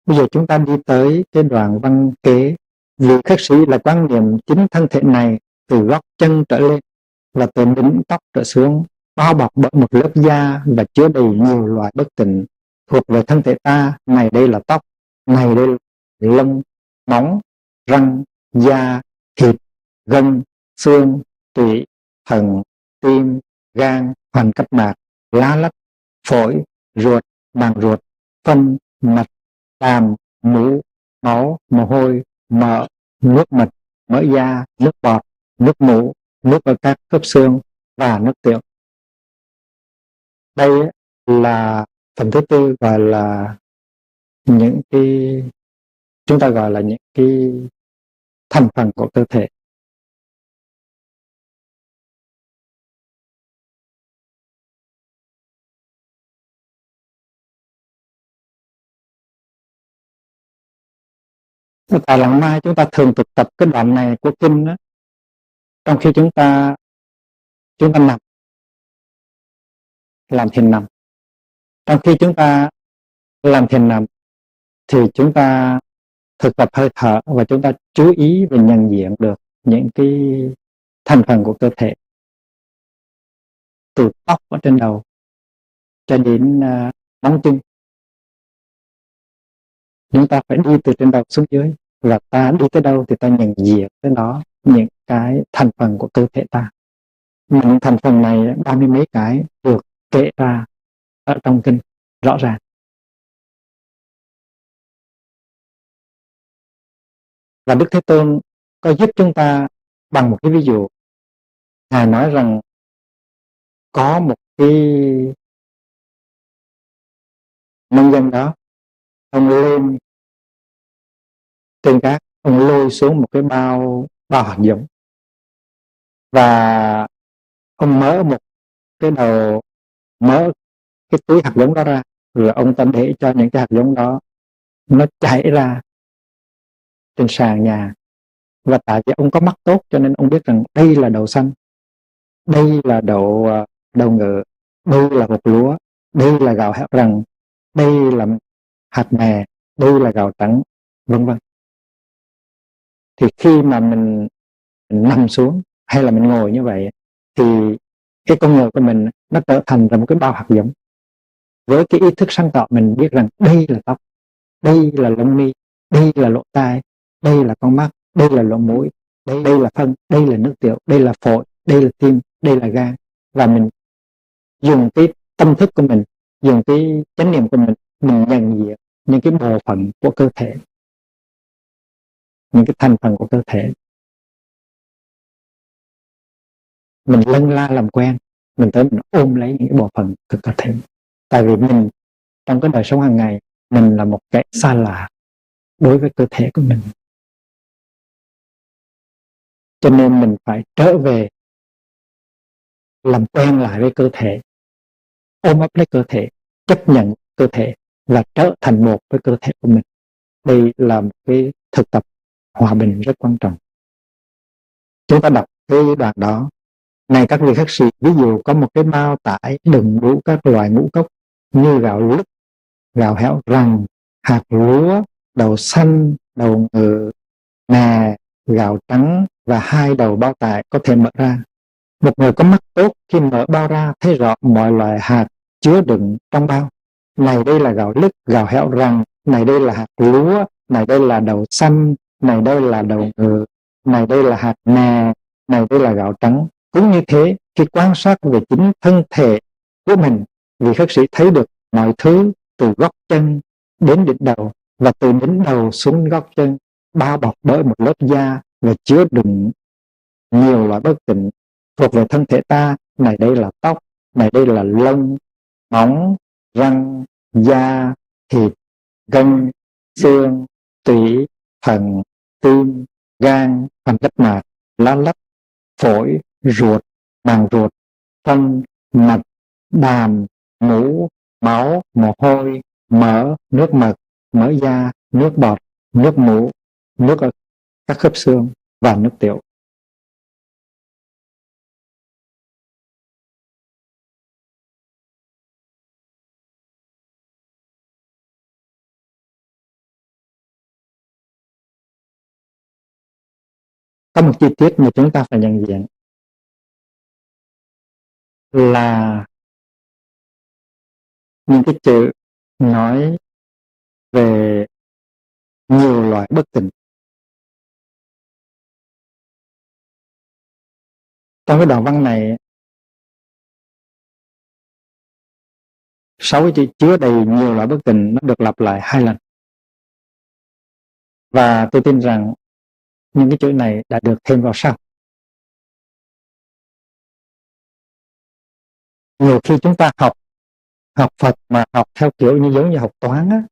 Bây giờ chúng ta đi tới cái đoạn văn kế. Vị khất sĩ là quan niệm chính thân thể này từ gót chân trở lên và từ đỉnh tóc trở xuống, bao bọc bởi một lớp da và chứa đầy nhiều loại bất tịnh thuộc về thân thể ta. Này đây là tóc, này đây là lông, móng, răng, da, thịt, gân, xương, tủy, thận, tim, gan, thành cách mạc, lá lách, phổi, ruột, màng ruột, phân, mạch, đàm, mũ, máu, mồ hôi, mỡ, nước mật, mỡ da, nước bọt, nước mũ, nước ở các khớp xương và nước tiểu. Đây là phần thứ tư, gọi là những cái chúng ta gọi là những cái thành phần của cơ thể. Tại Làng Mai chúng ta thường thực tập cái đoạn này của kinh đó, trong khi chúng ta nằm, làm thiền nằm. Trong khi chúng ta làm thiền nằm thì chúng ta thực tập hơi thở và chúng ta chú ý và nhận diện được những cái thành phần của cơ thể, từ tóc ở trên đầu cho đến móng chân. Chúng ta phải đi từ trên đầu xuống dưới, và ta đi tới đâu thì ta nhận diện tới đó những cái thành phần của cơ thể ta. Những thành phần này 30 mấy cái được kể ra ở trong kinh rõ ràng. Và Đức Thế Tôn có giúp chúng ta bằng một cái ví dụ. Ngài nói rằng có một cái nông dân đó, ông lên trên cát, ông lôi xuống một cái bao hạt giống, và ông mở cái túi hạt giống đó ra, rồi ông ta để cho những cái hạt giống đó nó chảy ra trên sàn nhà. Và tại vì ông có mắt tốt cho nên ông biết rằng đây là đậu xanh, đây là đậu ngự, đây là hột lúa, đây là gạo heo rừng, đây là hạt mè, đây là gạo trắng, vân vân. Thì khi mà mình nằm xuống hay là mình ngồi như vậy thì cái con người của mình nó trở thành ra một cái bao hạt giống, với cái ý thức sáng tạo mình biết rằng đây là tóc, đây là lông mi, đây là lỗ tai, đây là con mắt, đây là lỗ mũi, đây là phân, đây là nước tiểu, đây là phổi, đây là tim, đây là gan. Và mình dùng cái tâm thức của mình, dùng cái chánh niệm của mình nhận diện những cái bộ phận của cơ thể, những cái thành phần của cơ thể. Mình lân la làm quen, mình tới mình ôm lấy những cái bộ phận của cơ thể. Tại vì mình trong cái đời sống hàng ngày, mình là một kẻ xa lạ đối với cơ thể của mình, cho nên mình phải trở về làm quen lại với cơ thể, ôm ấp lấy cơ thể, chấp nhận cơ thể và trở thành một với cơ thể của mình. Đây là một cái thực tập hòa bình rất quan trọng. Chúng ta đọc cái đoạn đó. Này các vị khất sĩ, ví dụ có một cái bao tải đựng đủ các loại ngũ cốc như gạo lứt, gạo héo rang, hạt lúa, đậu xanh, đậu ngự, mè, gạo trắng và 2 đầu bao tải có thể mở ra. Một người có mắt tốt khi mở bao ra thấy rõ mọi loại hạt chứa đựng trong bao. Này đây là gạo lứt, gạo héo rang, này đây là hạt lúa, này đây là đậu xanh, này đây là đậu ngự, này đây là hạt mè, này đây là gạo trắng. Cũng như thế, khi quan sát về chính thân thể của mình, vị khất sĩ thấy được mọi thứ từ gót chân đến đỉnh đầu, và từ đỉnh đầu xuống gót chân bao bọc bởi một lớp da và chứa đựng nhiều loại bất tịnh thuộc về thân thể ta. Này đây là tóc, này đây là lông, móng, răng, da, thịt, gân, xương, tủy, thận, tim, gan, thành cách mạc, lá lách, phổi, ruột, màng ruột, phân, mạch, đàm, mũ, máu, mồ hôi, mỡ, nước mật, mỡ da, nước bọt, nước mũ, nước ở các khớp xương và nước tiểu. Có một chi tiết mà chúng ta phải nhận diện là những cái chữ nói về nhiều loại bất tịnh. Trong cái đoạn văn này, 6 cái chữ chứa đầy nhiều loại bất tịnh nó được lặp lại 2 lần. Và tôi tin rằng những cái chữ này đã được thêm vào sau. Nhiều khi chúng ta học Phật mà học theo kiểu như giống như học toán á,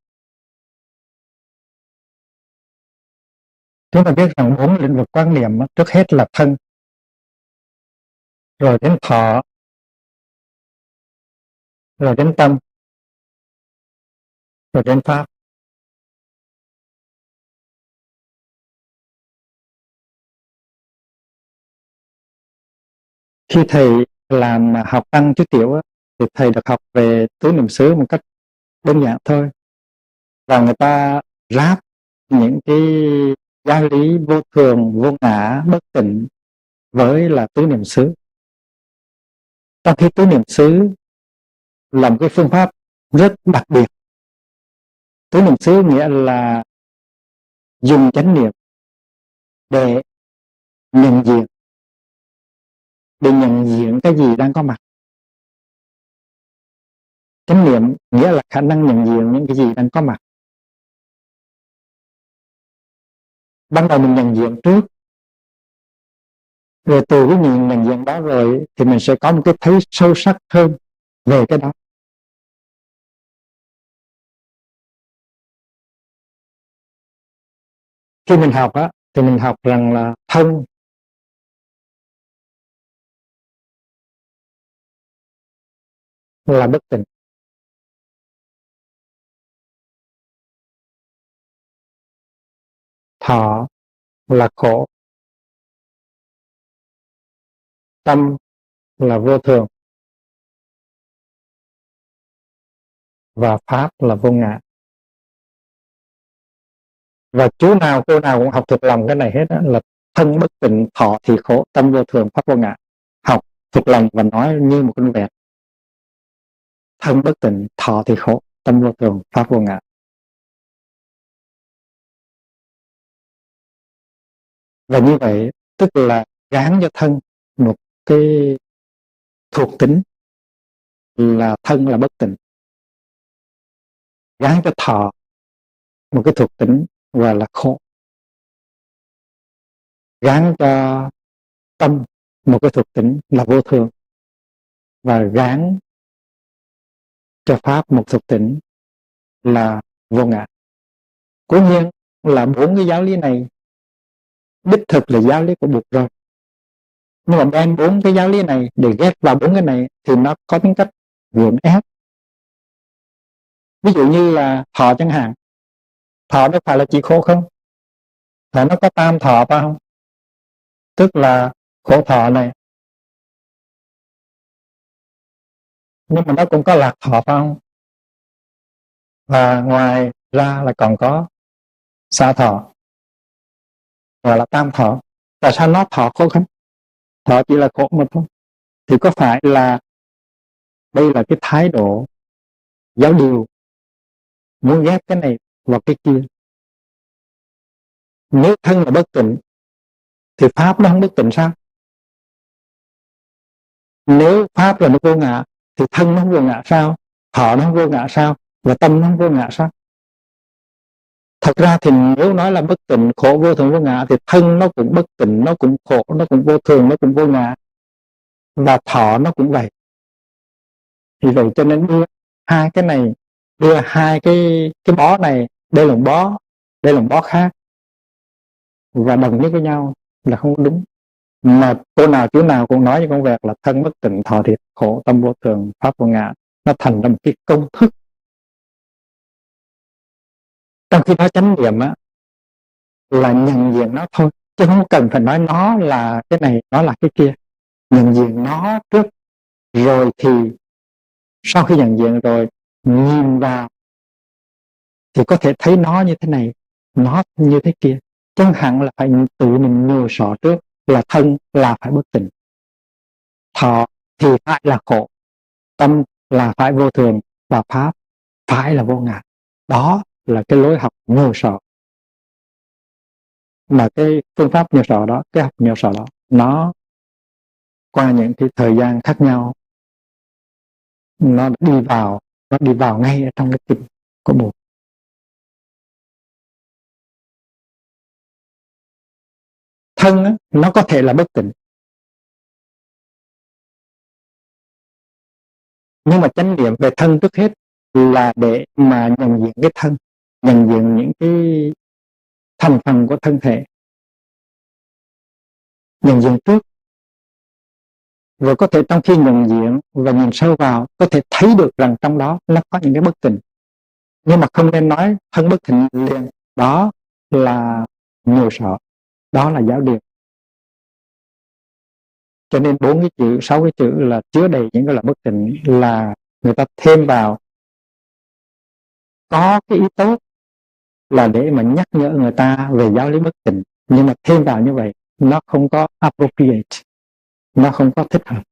chúng ta biết rằng 4 lĩnh vực quan niệm á, trước hết là thân, rồi đến thọ, rồi đến tâm, rồi đến pháp. Khi thầy làm học tăng chú tiểu á, thì thầy được học về tứ niệm xứ một cách đơn giản thôi, và người ta ráp những cái giáo lý vô thường, vô ngã, bất tịnh với là tứ niệm xứ. Trong khi tứ niệm xứ là một cái phương pháp rất đặc biệt. Tứ niệm xứ nghĩa là dùng chánh niệm để nhận diện, cái gì đang có mặt. Chánh niệm nghĩa là khả năng nhận diện những cái gì đang có mặt. Ban đầu mình nhận diện trước, rồi từ cái nhận diện đó rồi thì mình sẽ có một cái thấy sâu sắc hơn về cái đó. Khi mình học á, thì mình học rằng là thân là bất tịnh, thọ là khổ, tâm là vô thường, và pháp là vô ngã. Và chú nào cô nào cũng học thuộc lòng cái này hết á, là thân bất tịnh, thọ thì khổ, tâm vô thường, pháp vô ngã. Học thuộc lòng và nói như một con vẹt. Thân bất tịnh, thọ thì khổ, tâm vô thường, pháp vô ngã. Và như vậy tức là gán cho thân một cái thuộc tính là thân là bất tịnh, gán cho thọ một cái thuộc tính gọi là khổ, gán cho tâm một cái thuộc tính là vô thường, và gán cho pháp một thuộc tính là vô ngã. Cố nhiên là 4 cái giáo lý này đích thực là giáo lý của Bụt rồi, nhưng mà đem 4 cái giáo lý này để ghép vào 4 cái này thì nó có tính cách gượng ép. Ví dụ như là thọ chẳng hạn, thọ đâu phải là chỉ khổ không, thọ nó có tam thọ phải không, tức là khổ thọ này, nhưng mà nó cũng có lạc thọ phải không, và ngoài ra là còn có xa thọ, gọi là tam thọ. Tại sao nó thọ khổ không? Thọ chỉ là khổ mà thôi. Thì có phải là đây là cái thái độ giáo điều muốn ghép cái này vào cái kia? Nếu thân là bất tịnh thì pháp nó không bất tịnh sao? Nếu pháp là nó vô ngã thì thân nó không vô ngã sao? Thọ nó không vô ngã sao? Và tâm nó không vô ngã sao? Thật ra thì nếu nói là bất tịnh, khổ, vô thường, vô ngã thì thân nó cũng bất tịnh, nó cũng khổ, nó cũng vô thường, nó cũng vô ngã, và thọ nó cũng vậy. Vì vậy cho nên đưa hai cái này, đưa hai cái bó này, đây là một bó, đây là một bó khác, và đồng nhất với nhau là không đúng. Mà cô nào chú nào cũng nói với con vẹt là thân bất tịnh, thọ thì khổ, tâm vô thường, pháp vô ngã. Nó thành ra một cái công thức. Trong khi nói chánh niệm á là nhận diện nó thôi, chứ không cần phải nói nó là cái này, nó là cái kia. Nhận diện nó trước, rồi thì sau khi nhận diện rồi nhìn vào thì có thể thấy nó như thế này, nó như thế kia. Chẳng hạn là phải tự mình nhồi sọ trước là thân là phải bất tịnh, thọ thì phải là khổ, tâm là phải vô thường, và pháp phải là vô ngã. Đó là cái lối học nhồi sọ. Mà cái phương pháp nhồi sọ đó, cái học nhồi sọ đó, nó qua những cái thời gian khác nhau, nó đi vào ngay ở trong cái tim của Bụt. Thân á, nó có thể là bất tịnh, nhưng mà chánh niệm về thân trước hết là để mà nhận diện cái thân, nhận diện những cái thành phần của thân thể, nhận diện trước, rồi có thể trong khi nhận diện và nhìn sâu vào có thể thấy được rằng trong đó nó có những cái bất tịnh, nhưng mà không nên nói thân bất tịnh liền. Đó là nhiều sợ, đó là giáo điều. Cho nên 4 cái chữ, 6 cái chữ là chứa đầy những cái là bất tịnh, là người ta thêm vào có cái ý tốt là để mà nhắc nhở người ta về giáo lý bất tịnh, nhưng mà thêm vào như vậy nó không có appropriate, nó không có thích hợp.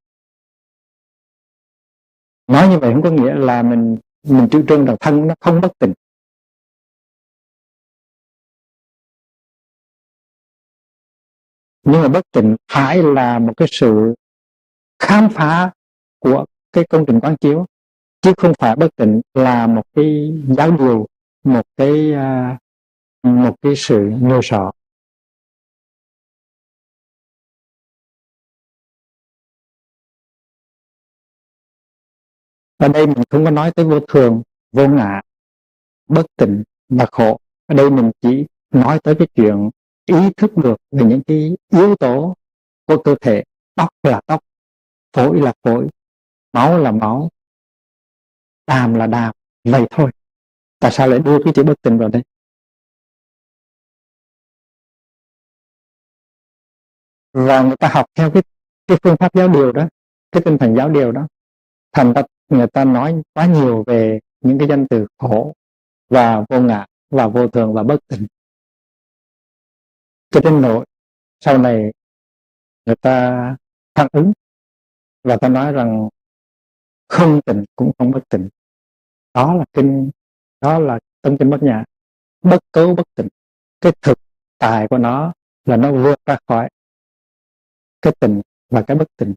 Nói như vậy không có nghĩa là mình chủ trương rằng thân nó không bất tịnh. Nhưng mà bất tịnh phải là một cái sự khám phá của cái công trình quán chiếu, chứ không phải bất tịnh là một cái giáo điều, một cái sự nhô sọ. Ở đây mình không có nói tới vô thường, vô ngã, bất tịnh và khổ. Ở đây mình chỉ nói tới cái chuyện ý thức được về những cái yếu tố của cơ thể. Tóc là tóc, phổi là phổi, máu là máu, đàm là đàm, vậy thôi. Tại sao lại đưa cái chữ bất tịnh vào đây? Và người ta học theo cái phương pháp giáo điều đó, cái tinh thần giáo điều đó, thành ra người ta nói quá nhiều về những cái danh từ khổ và vô ngã và vô thường và bất tịnh, cho đến nỗi sau này người ta phản ứng và ta nói rằng không tịnh cũng không bất tịnh. Đó là tông kinh Bát Nhã, bất cấu bất tịnh. Cái thực tại của nó là nó vượt ra khỏi cái tịnh và cái bất tịnh,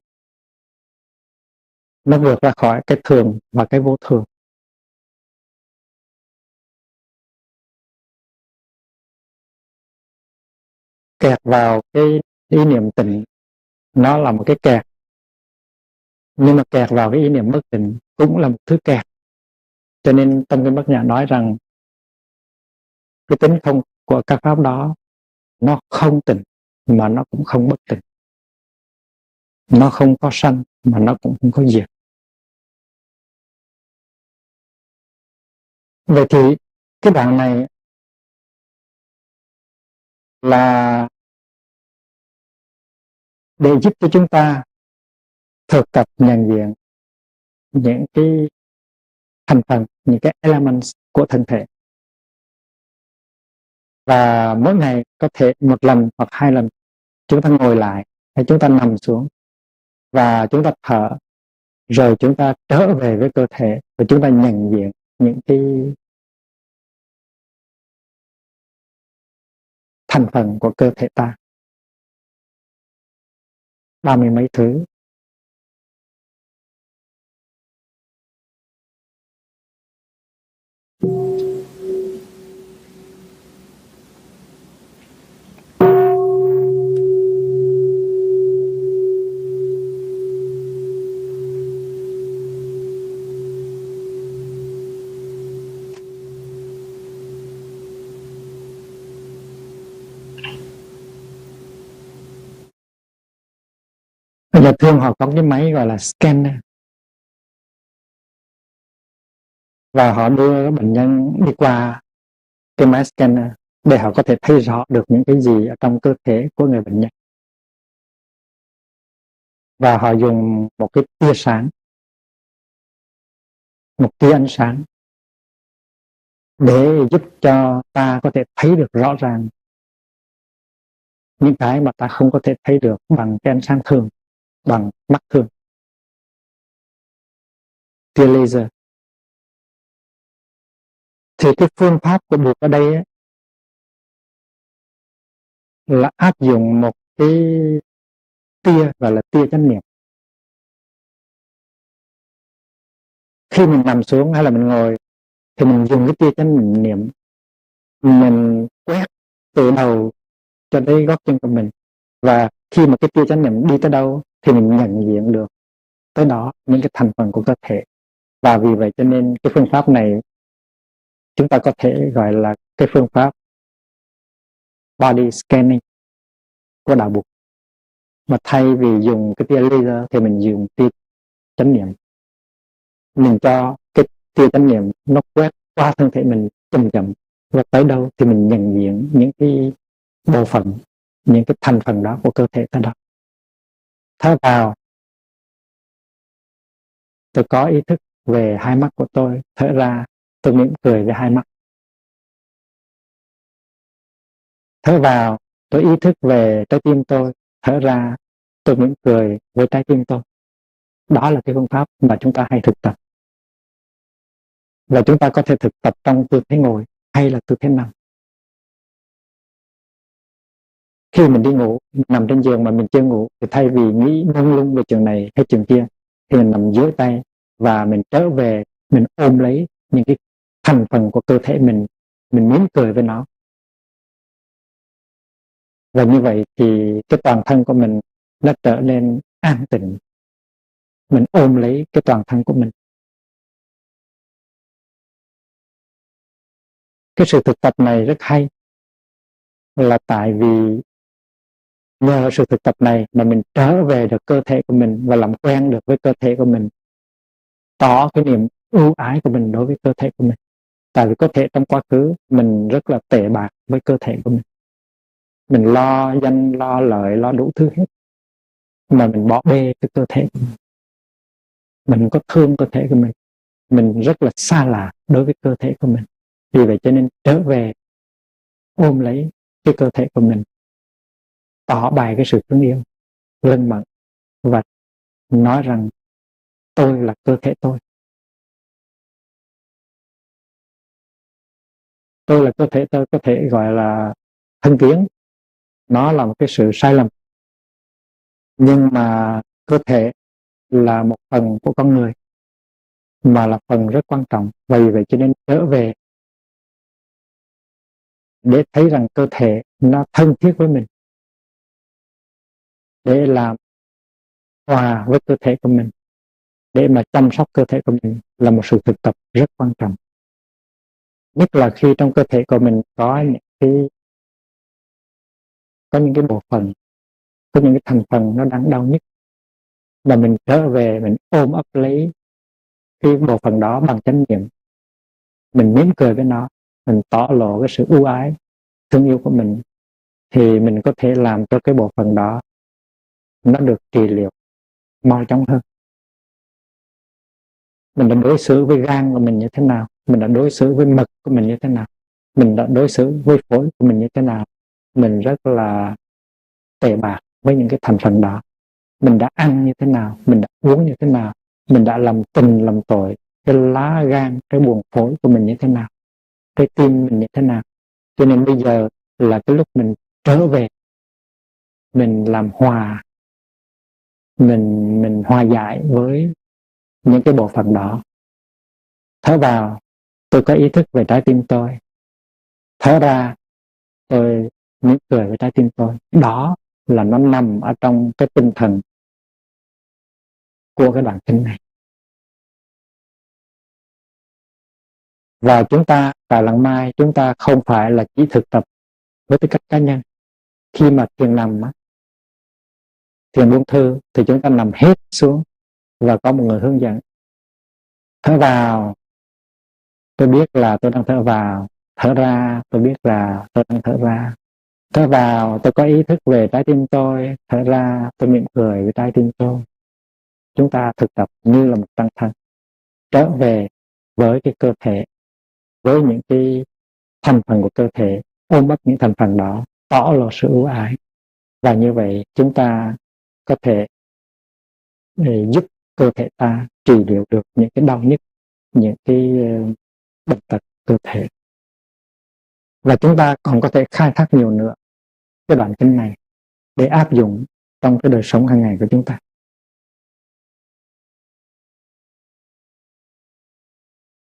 nó vượt ra khỏi cái thường và cái vô thường. Kẹt vào cái ý niệm tịnh, nó là một cái kẹt, nhưng mà kẹt vào cái ý niệm bất tịnh cũng là một thứ kẹt. Cho nên Tâm Kinh Bát Nhã nói rằng cái tính không của các pháp đó, nó không tịnh mà nó cũng không bất tịnh, nó không có sanh mà nó cũng không có diệt. Vậy thì cái đoạn này là để giúp cho chúng ta thực tập nhận diện những cái thành phần, những cái elements của thân thể. Và mỗi ngày có thể 1 lần hoặc 2 lần chúng ta ngồi lại hay chúng ta nằm xuống và chúng ta thở, rồi chúng ta trở về với cơ thể và chúng ta nhận diện những cái thành phần của cơ thể ta, 30 mấy thứ. Bây giờ thường họ có cái máy gọi là scanner, và họ đưa bệnh nhân đi qua cái máy scanner để họ có thể thấy rõ được những cái gì ở trong cơ thể của người bệnh nhân. Và họ dùng một cái tia sáng, một tia ánh sáng để giúp cho ta có thể thấy được rõ ràng những cái mà ta không có thể thấy được bằng cái ánh sáng thường, bằng mắt thường. Tia laser. Thì cái phương pháp của Buddha ở đây ấy, là áp dụng một cái tia gọi là tia chánh niệm. Khi mình nằm xuống hay là mình ngồi thì mình dùng cái tia chánh niệm, mình quét từ đầu cho tới gót chân của mình, và khi mà cái tia chánh niệm đi tới đâu thì mình nhận diện được tới đó những cái thành phần của cơ thể. Và vì vậy cho nên cái phương pháp này chúng ta có thể gọi là cái phương pháp body scanning của đạo Phật. Mà thay vì dùng cái tia laser thì mình dùng tia chánh niệm. Mình cho cái tia chánh niệm nó quét qua thân thể mình chậm chậm, và tới đâu thì mình nhận diện những cái bộ phận, những cái thành phần đó của cơ thể tới đó. Thở vào, tôi có ý thức về hai mắt của tôi. Thở ra, tôi mỉm cười với hai mắt. Thở vào, tôi ý thức về trái tim tôi. Thở ra, tôi mỉm cười với trái tim tôi. Đó là cái phương pháp mà chúng ta hay thực tập. Và chúng ta có thể thực tập trong tư thế ngồi hay là tư thế nằm. Khi mình đi ngủ, mình nằm trên giường mà mình chưa ngủ, thì thay vì nghĩ mông lung về trường này hay trường kia, thì mình nằm dưới tay và mình trở về, mình ôm lấy những cái thành phần của cơ thể mình mỉm cười với nó. Và như vậy thì cái toàn thân của mình nó trở nên an tịnh. Mình ôm lấy cái toàn thân của mình. Cái sự thực tập này rất hay, là tại vì nhờ sự thực tập này mà mình trở về được cơ thể của mình và làm quen được với cơ thể của mình, tỏ cái niềm ưu ái của mình đối với cơ thể của mình. Tại vì có thể trong quá khứ mình rất là tệ bạc với cơ thể của mình lo danh, lo lợi, lo đủ thứ hết, mà mình bỏ bê cái cơ thể của mình có thương cơ thể của mình rất là xa lạ đối với cơ thể của mình. Vì vậy cho nên trở về ôm lấy cái cơ thể của mình, tỏ bày cái sự thương yêu lân mẫn và nói rằng tôi là cơ thể tôi. Tôi là cơ thể tôi có thể gọi là thân kiến, nó là một cái sự sai lầm, nhưng mà cơ thể là một phần của con người, mà là phần rất quan trọng. Vì vậy cho nên trở về để thấy rằng cơ thể nó thân thiết với mình, để làm hòa với cơ thể của mình, để mà chăm sóc cơ thể của mình là một sự thực tập rất quan trọng. Nhất là khi trong cơ thể của mình có những cái bộ phận, có những cái thành phần nó đang đau nhất, mà mình trở về mình ôm ấp lấy cái bộ phận đó bằng chánh niệm, mình mỉm cười với nó, mình tỏ lộ cái sự ưu ái thương yêu của mình, thì mình có thể làm cho cái bộ phận đó nó được trị liệu mau chóng hơn. Mình đã đối xử với gan của mình như thế nào, mình đã đối xử với mật của mình như thế nào, mình đã đối xử với phổi của mình như thế nào, mình rất là tệ bạc với những cái thành phần đó. Mình đã ăn như thế nào, mình đã uống như thế nào, mình đã làm tình làm tội cái lá gan, cái buồng phổi của mình như thế nào, cái tim mình như thế nào. Cho nên bây giờ là cái lúc mình trở về, mình làm hòa, mình hòa giải với những cái bộ phận đó. Thở vào, tôi có ý thức về trái tim tôi. Thở ra, tôi mỉm cười với trái tim tôi. Đó là nó nằm ở trong cái tinh thần của cái đoạn kinh này. Và chúng ta tại Lặng Mai, chúng ta không phải là chỉ thực tập với tư cách cá nhân. Khi mà thiền nằm, thiền buông thư, thì chúng ta nằm hết xuống và có một người hướng dẫn. Thở vào, tôi biết là tôi đang thở vào. Thở ra, tôi biết là tôi đang thở ra. Thở vào, tôi có ý thức về trái tim tôi. Thở ra, tôi mỉm cười với trái tim tôi. Chúng ta thực tập như là một tăng thân, trở về với cái cơ thể, với những cái thành phần của cơ thể, ôm ấp những thành phần đó, tỏ lộ sự ưu ái. Và như vậy chúng ta có thể giúp cơ thể ta trị liệu được những cái đau nhức, những cái bệnh tật cơ thể. Và chúng ta còn có thể khai thác nhiều nữa cái đoạn kinh này để áp dụng trong cái đời sống hàng ngày của chúng ta.